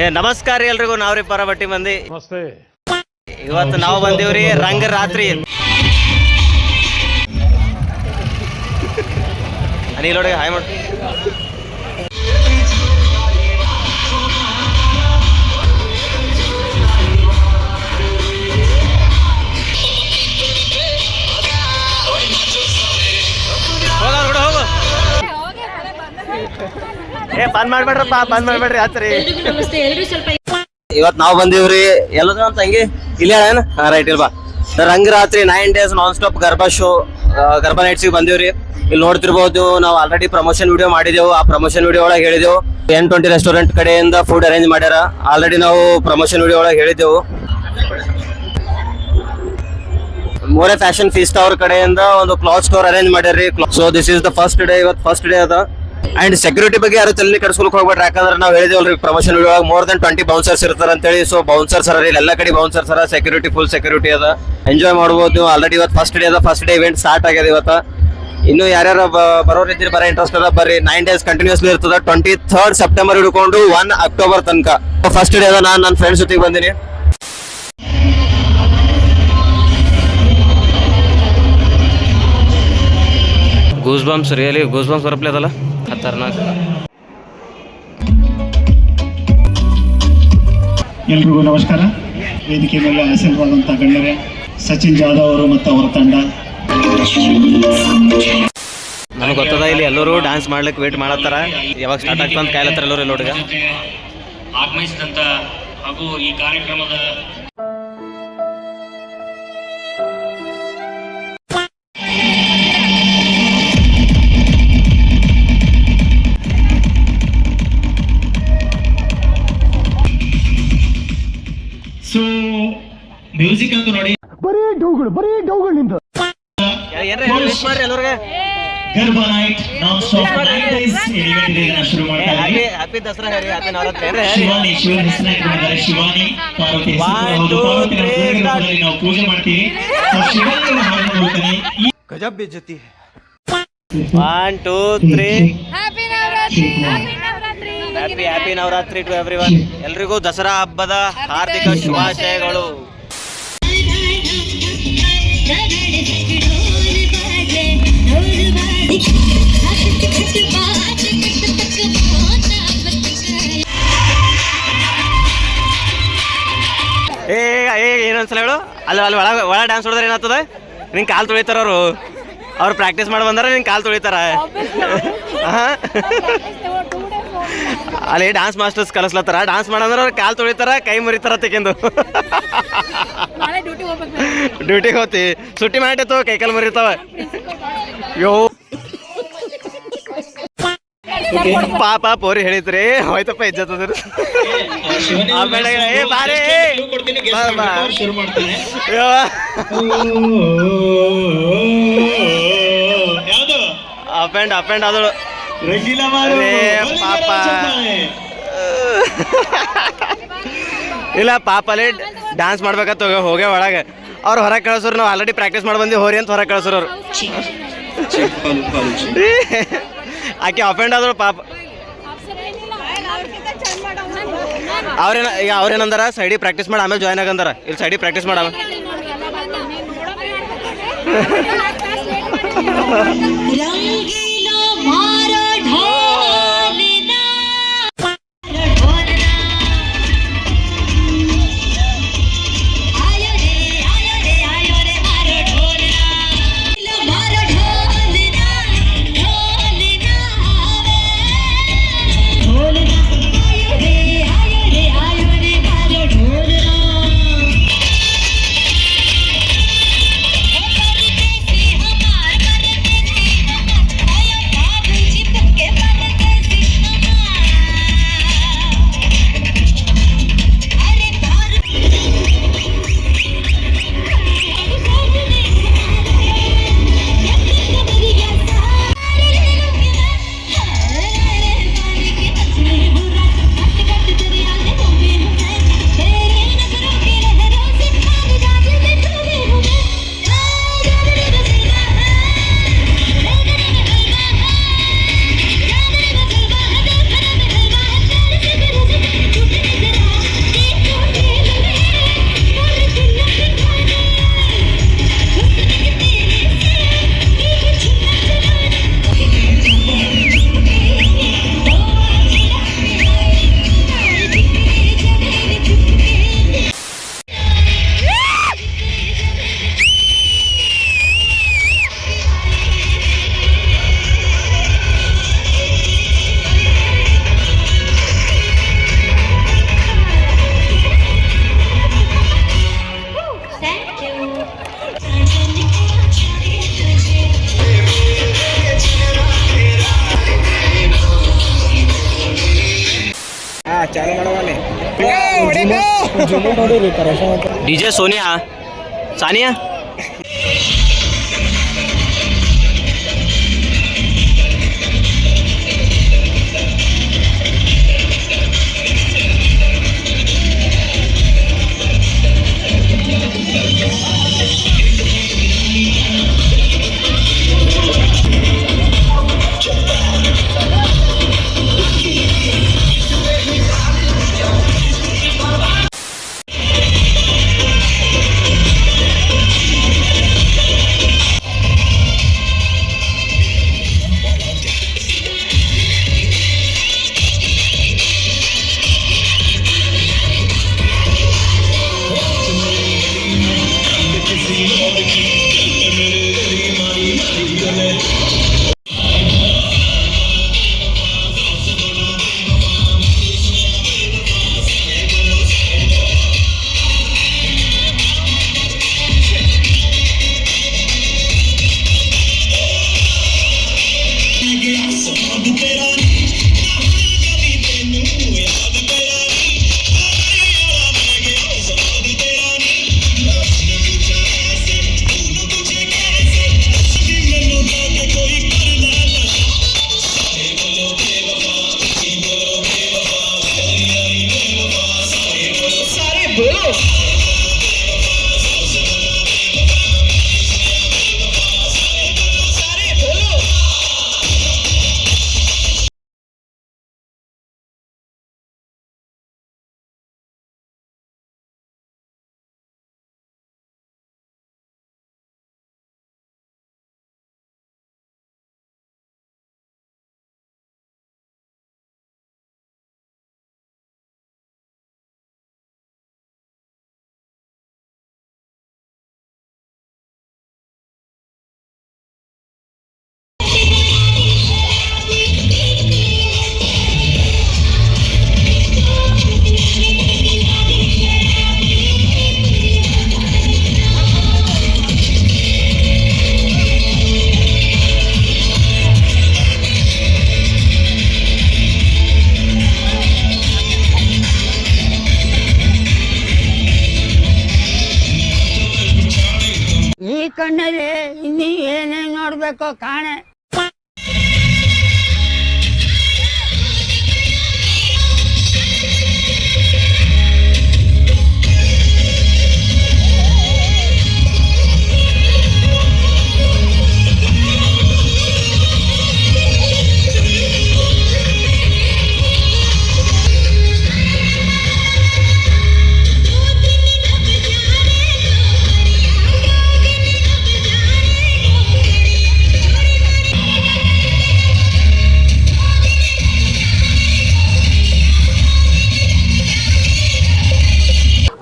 ನಮಸ್ಕಾರ ಎಲ್ರಿಗೂ. ನಾವ್ರಿ ಪರಬಟ್ಟಿ ಮಂದಿ. ನಮಸ್ತೆ. ಇವತ್ತು ನಾವು ಬಂದೀವ್ರಿ ರಂಗ ರಾತ್ರಿ. ಅನಿಲೊಳಗೆ ಹಾಯ್ ಮಾಡಿ. ಹೋಗು ಬಂದ್ ಮಾಡ್ಬೇಡ್ರಪ್ಪ, ಬಂದ್ ಮಾಡ್ಬೇಡ್ರಿ ಆತ್ರಿ. ಇವತ್ ನಾವ್ ಬಂದೀವ್ರಿ ಎಲ್ಲದ ಅಂತ ಹಂಗೆ ಇಲ್ಲ ಏನ ರೈಟ್ ಇಲ್ವಾ Rangaratri 9 days non stop garba show, garba nights ಬಂದೀವ್ರಿ. ಇಲ್ಲಿ ನೋಡ್ತಿರ್ಬೋದು, ನಾವು ಆಲ್ರೆಡಿ ಪ್ರಮೋಷನ್ ವಿಡಿಯೋ ಮಾಡಿದೆವು. ಆ ಪ್ರಮೋಷನ್ ವಿಡಿಯೋ ಒಳಗೆ ಹೇಳಿದೆವು N20 ರೆಸ್ಟೋರೆಂಟ್ ಕಡೆಯಿಂದ ಫುಡ್ ಅರೇಂಜ್ ಮಾಡ್ಯಾರ. ಆಲ್ರೆಡಿ ನಾವು ಪ್ರಮೋಷನ್ ವಿಡಿಯೋ ಒಳಗೆ ಹೇಳಿದೆವು. ಮೋರೆ ಫ್ಯಾಷನ್ ಫೀಸ್ಟ್ ಅವ್ರ ಕಡೆಯಿಂದ ಒಂದು ಕ್ಲಾತ್ ಸ್ಟೋರ್ ಅರೇಂಜ್ ಮಾಡ್ಯಾರ್ರಿ. So this is the first day. ಇವತ್ತು ಫಸ್ಟ್ ಡೇ ಅದ. ಅಂಡ್ ಸೆಕ್ಯೂರಿಟಿ ಬಗ್ಗೆ ಯಾರು ತಲೆ ಕೆಡಿಸ್ಕೊಳಕ್ ಹೋಗ್ಬೇಡ್ರಿ, ಯಾಕಂದ್ರೆ ನಾವು ಹೇಳಿದೇವಲ್ರಿ promotion video more than 20 bouncers ಇರ್ತಾರ ಅಂತೇಳಿ. ಸೊ ಬೌನ್ಸರ್ಸ್ ಅರ ಎಲ್ಲ ಕಡೆ ಬೌನ್ಸರ್ಸ್ ಅರ, ಸೆಕ್ಯೂರಿಟಿ ಫುಲ್ ಸೆಕ್ಯೂರಿಟಿ ಅದ. ಎಂಜಾಯ್ ಮಾಡ್ಬೋದು. ಆಲ್ರೆಡಿ ಇವತ್ತು ಫಸ್ಟ್ ಡೇ ಅದ. ಫಸ್ಟ್ ಡೇ ಇವೆಂಟ್ ಸ್ಟಾರ್ಟ್ ಆಗ್ಯದ ಇವತ್ತು. ಇನ್ನು ಯಾರ್ಯಾರು ಬರೋರು ಇದ್ರಿ, ಬರೋ ಇಂಟ್ರೆಸ್ಟ್ ಅದ ಬರ್ರಿ. 9 days ಕಂಟಿನ್ಯೂಸ್ಲಿ ಇರ್ತದ. 23rd September ಹಿಡ್ಕೊಂಡು 1 October ತನಕ ಫಸ್ಟ್ ಡೇ ಅದ. ನಾನು ನನ್ನ ಫ್ರೆಂಡ್ಸ್ ಜೊತೆಗೆ ಬಂದಿನಿ. Goose bumps, really goose bumps ಬರಪ್ಲೆ ಅದಲ್ಲ ಖತರ್ನಾಕ್. ಎಲ್ರಿಗೂ ನಮಸ್ಕಾರ. ವೇದಿಕೆ ಮೇಲೆ ಆಸೀನವಾದಂಥ ಗಣ್ಯರೇ, ಸಚಿನ್ ಜಾಧವ್ ಅವರು ಮತ್ತು ಅವರ ತಂಡ. ನನಗೆ ಗೊತ್ತದ ಇಲ್ಲಿ ಎಲ್ಲರೂ ಡ್ಯಾನ್ಸ್ ಮಾಡ್ಲಿಕ್ಕೆ ವೇಟ್ ಮಾಡತ್ತಾರ. ಯಾವಾಗ ಸ್ಟಾರ್ಟ್ ಆಗ್ತದೆ ಅಂತ ಕಾಯ್ಲತ್ತಾರ ಎಲ್ಲರೂ ಇಲ್ಲಿ ಹುಡುಗ ಆಗಮಿಸಿದಂತ ಹಾಗೂ ಈ ಕಾರ್ಯಕ್ರಮದ ಸೊ ಮ್ಯೂಸಿಕ್ ಅಂತ ನೋಡಿ ಬರೀ ಡೌಗಳು ನಿಂದ ಮಾಡ್ರಿ ಎಲ್ಲರಿಗೆ Garba night non stop 9 days event ಇದನ್ನ ಶುರು ಮಾಡ್ತಾ ಇದ್ದೀವಿ. ಹ್ಯಾಪಿ ದಸರಾ ಹೇಳಿ, ಹ್ಯಾಪಿ ನವರಾತ್ರಿ ಹೇಳಿ. ಶಿವಾನಿ ಹೆಸರನ್ನ ಇಟ್ಕೊಂಡಿದ್ದಾರೆ. ಶಿವಾನಿ ಪಾರ್ವತಿ ಹೆಸರು ನಾವು ಪೂಜೆ ಮಾಡ್ತೀವಿ. ಶಿವಾನಿ ಹಾಡನ್ನು ನೋಡ್ತಾನೆ. ಗಜಬ್ ಬೇಜತಿ. 1 2 3 happy Navratri. Happy Navratri to everyone. ಎಲ್ರಿಗೂ ದಸರಾ ಹಬ್ಬದ ಹಾರ್ದಿಕ ಶುಭಾಶಯಗಳು. ಏನೊಂದ್ಸಲ ಹೇಳು, ಅಲ್ಲಿ ಒಳ ಡ್ಯಾನ್ಸ್ ಹೊಡೆದ್ರೆ ಏನಾಗ್ತದ? ನಿಂಗೆ ಕಾಲು ತೊಳಿತಾರ ಅವ್ರು ಪ್ರಾಕ್ಟೀಸ್ ಮಾಡಿ ಬಂದಾರ, ನಿಂಗೆ ಕಾಲು ತೊಳಿತಾರ. ಅಲ್ಲಿ ಡ್ಯಾನ್ಸ್ ಮಾಸ್ಟರ್ಸ್ ಕಲಿಸ್ಲತ್ತಾರ. ಡ್ಯಾನ್ಸ್ ಮಾಡಂದ್ರೆ ಅವ್ರು ಕಾಲು ತೊಳಿತಾರ, ಕೈ ಮುರಿತಾರ ತೆಗೆಂದು. ಡ್ಯೂಟಿಗೆ ಹೋಗ್ತಿ, ಸುಟ್ಟಿ ಮಾಡಿತ್ತು, ಕೈ ಕಾಲು ಮುರಿತಾವ. ಯೋ ಪಾಪ ಪೋರಿ ಹೇಳಿದ್ರಿ, ಹೋಯ್ತಪ್ಪ ಇಜ್ಜತ್ ಅದ್ರ. ಅಪ್ ಆ್ಯಂಡ್ ಅದಳು ಪಾಪ. ಇಲ್ಲ ಪಾಪ ಅಲ್ಲಿ ಡ್ಯಾನ್ಸ್ ಮಾಡ್ಬೇಕಂತ ಹೋಗೇ ಒಳಗೆ ಅವ್ರು ಹೊರಗೆ ಕಳ್ಸೋರು. ನಾವು ಆಲ್ರೆಡಿ ಪ್ರಾಕ್ಟೀಸ್ ಮಾಡಿ ಬಂದು ಹೋರಿ ಅಂತ ಹೊರಗೆ ಕಳ್ಸೋರು ಅವ್ರು. ಆಕೆ ಅಪ್ ಆ್ಯಂಡ್ ಆದಳು ಪಾಪ. ಅವ್ರೇನಂದಾರ ಸೈಡಿಗೆ ಪ್ರಾಕ್ಟೀಸ್ ಮಾಡಿ ಆಮೇಲೆ ಜಾಯ್ನ್ ಆಗಂದಾರ. ಇಲ್ಲಿ ಸೈಡಿಗೆ ಪ್ರಾಕ್ಟೀಸ್ ಮಾಡ DJ Sonia, Sania. ಈ ಕಣ್ಣಲ್ಲಿ ಇನ್ನೀ ಏನೇನ್ ನೋಡ್ಬೇಕೋ ಕಾಣೆ.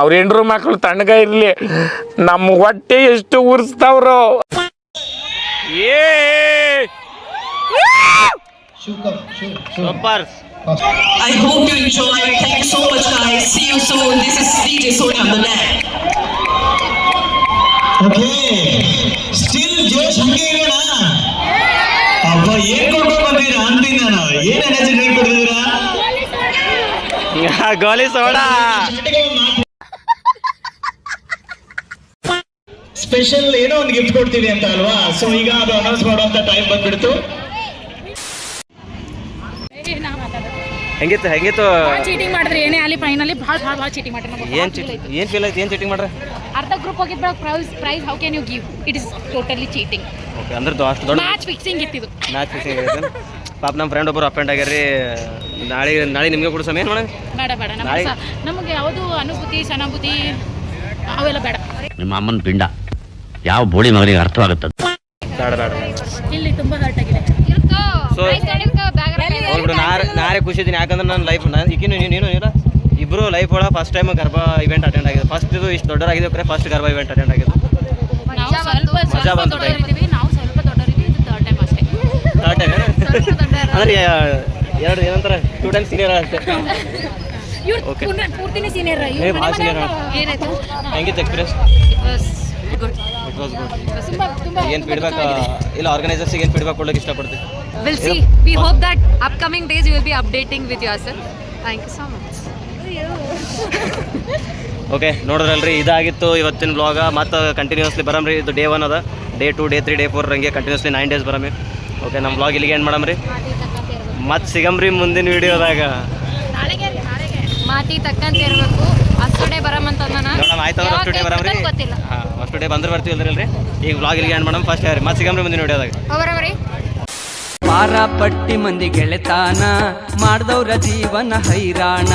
ಅವ್ರ ಹೆಂಡ್ರು ಮಕ್ಳು ತಣ್ಣಗ ಇರ್ಲಿ, ನಮ್ಮ ಹೊಟ್ಟೆ ಎಷ್ಟು ಉರ್ಸ್ತಾವ್ರು. Super. I hope you enjoy. Thank you so much, guys. See you soon. This is DJ Sonia on the net. Okay. Still ಜೋಶ್ ಹಂಗೆ ಇರೋಣ. ಅಬ್ಬ ಏನ್ ಕೊಡ್ಕೊಂಡು ಬಂದಿರಾ ಅಂತೀನಿ ನಾನು. ಏನ್ ಎನರ್ಜಿ ಡ್ರಿಂಕ್ ಕೊಡ್ತಿದ್ದೀರಾ? ಗೋಲಿ ಸೋಡಾ. ಸ್ಪೆಷಲ್ ಏನೋ ಒಂದು ಗಿಫ್ಟ್ ಕೊಡ್ತೀವಿ ಅಂತ ಅಲ್ವಾ? ಸೊ ಈಗ ಅದು ಅನೌನ್ಸ್ ಮಾಡುವಂತ ಟೈಮ್ ಬಂದ್ಬಿಡ್ತು. ಹೆಂಗಿತ್ತು ಚೀಟಿಂಗ್ ಮಾಡಿದ್ರೆ ಏನೇ ಅಲ್ಲಿ ಫೈನಲಿ ಭಾಳ ಚೀಟಿಂಗ್ ಮಾಡ್ರಿ. ಏನ್ ಫೀಲ್ ಆಯ್ತು? ಏನ್ ಚೀಟಿಂಗ್ ಮಾಡ್ರೆ? ಅರ್ಧ ಗ್ರೂಪ್ ಹೋಗಿದ್ದ prize how can you give? It is totally cheating. Okay, ಅಂದ್ರೆ ಅಷ್ಟು ದೊಡ್ಡ ಮ್ಯಾಚ್ ಫಿಕ್ಸಿಂಗ್ ಇತ್ತಿದು. ಮ್ಯಾಚ್ ಫಿಕ್ಸಿಂಗ್ ಆಗೈತೆ. ಪಾಪ ನಮ್ಮ ಫ್ರೆಂಡ್ ಒಬ್ಬರು ಅಪೆಂಡ್ ಆಗ್ಯಾರಿ. ನಾಳೆ ನಿಮಗೆ ಕೂಡ ಸಮಯ ನೋಡ. ಬೇಡ ನಮಗೆ ಯಾವುದು ಅನುಭೂತಿ ಸಹಾನುಭೂತಿ ಅವೆಲ್ಲ ಬೇಡ. ನಿಮ್ಮ ಅಮ್ಮನ ಪಿಂಡ ಯಾವ ಬೋಳಿ ಮಗನಿಗೆ ಅರ್ಥವಾಗುತ್ತದೆ. ಇಲ್ಲಿ ತುಂಬಾ ಹರ್ಟ್ ಆಗಿದೆ. ಸೊ ಹೋಗ್ಬಿಡು. ನಾರೇ ಖುಷಿ ಇದ್ದೀನಿ, ಯಾಕಂದ್ರೆ ನನ್ನ ಲೈಫ್ ಈಗಿನ ನೀನು ಇಲ್ಲ ಇಬ್ಬರು ಲೈಫ್ ಒಳಗೆ ಫಸ್ಟ್ ಟೈಮ್ ಗರ್ಭ ಇವೆಂಟ್ ಅಟೆಂಡ್ ಆಗಿದೆ. ಫಸ್ಟ್ ಇದು ಇಷ್ಟು ದೊಡ್ಡದಾಗಿದೆ, ಫಸ್ಟ್ ಗರ್ಭ ಇವೆಂಟ್ ಅಟೆಂಡ್ ಆಗಿದೆ. ಮಜಾ ಬಂತು. ನಾವು ಸ್ವಲ್ಪ ದೊಡ್ಡವರಿದ್ದೀವಿ, ಇದು ಥರ್ಡ್ ಟೈಮ್ ಅಷ್ಟೇ. ಥರ್ಡ್ ಟೈಮ್ ಅಂದ್ರೆ ಎರಡು ಏನಂತಾರೆ 2 times ಸೀನಿಯರ್ ಅಷ್ಟೇ. ಓಕೆ, ಪೂರ್ತಿನೇ ಸೀನಿಯರ್. ಭಾಳ ಸೀನಿಯರ್. ಏನಾಯ್ತು? ಹೆಂಗಿತ್ತು ಎಕ್ಸ್ಪೀರಿಯನ್ಸ್? It was good. ಏನು ಫೀಡ್ಬ್ಯಾಕ್ ಇಲ್ಲ ಆರ್ಗನೈಸರ್ಸಿಗೆ ಏನು ಫೀಡ್ಬ್ಯಾಕ್ ಕೊಡೋಕೆ ಇಷ್ಟಪಡ್ತೀವಿ? We'll see. We hope that upcoming days you will be updating with yourself. Thank you so much. Okay ನೋಡಿದ್ರಲ್ರಿ, ಇದಾಗಿತ್ತು ಇವತ್ತಿನ ಬ್ಲಾಗ. ಮತ್ತು ಕಂಟಿನ್ಯೂಸ್ಲಿ ಬರಮ್ರಿ. ಇದು ಡೇ 1 ಅದ, ಡೇ 2, ಡೇ 3, ಡೇ 4 ಹಂಗೆ ಕಂಟಿನ್ಯೂಸ್ಲಿ 9 ಡೇಸ್ ಬರಮ್ಮಿ. ಓಕೆ, ನಮ್ಮ ಬ್ಲಾಗ್ ಇಲ್ಲಿಗೆ ಏನು ಮಾಡಮ್ರಿ, ಮತ್ತೆ ಸಿಗಮ್ರಿ ಮುಂದಿನ ವೀಡಿಯೋದಾಗ. ಮಾತಿ ತಕ್ಕಂತ ಇರಬೇಕು. ಅಷ್ಟು ಡೇ ಬರಮಂತ ನೋಡಮ್, ಆಯ್ತಂದ್ರೆ ಅಷ್ಟು ಡೇ ಬರಮ್ರಿ. ಗೊತ್ತಿಲ್ಲ. ಹಾಂ, ಅಷ್ಟು ಡೇ ಬಂದ್ರೆ ಬರ್ತೀವಲ್ರಿ. ಈಗ ಬ್ಲಾಗ್ ಇಲ್ಲಿಗೆ ಏನು ಮಾಡಮ್ ಫಸ್ಟ್ ಯಾರು, ಮತ್ತೆ ಸಿಗಮ್ರಿ ಮುಂದಿನ ವೀಡಿಯೋದಾಗ. ಹೋಗ್ಬರಮ್ರಿ. ಪಾರ ಪಟ್ಟಿ ಮಂದಿ ಗೆಳೆತಾನ ಮಾಡ್ದವ್ರ ಜೀವನ ಹೈರಾಣ.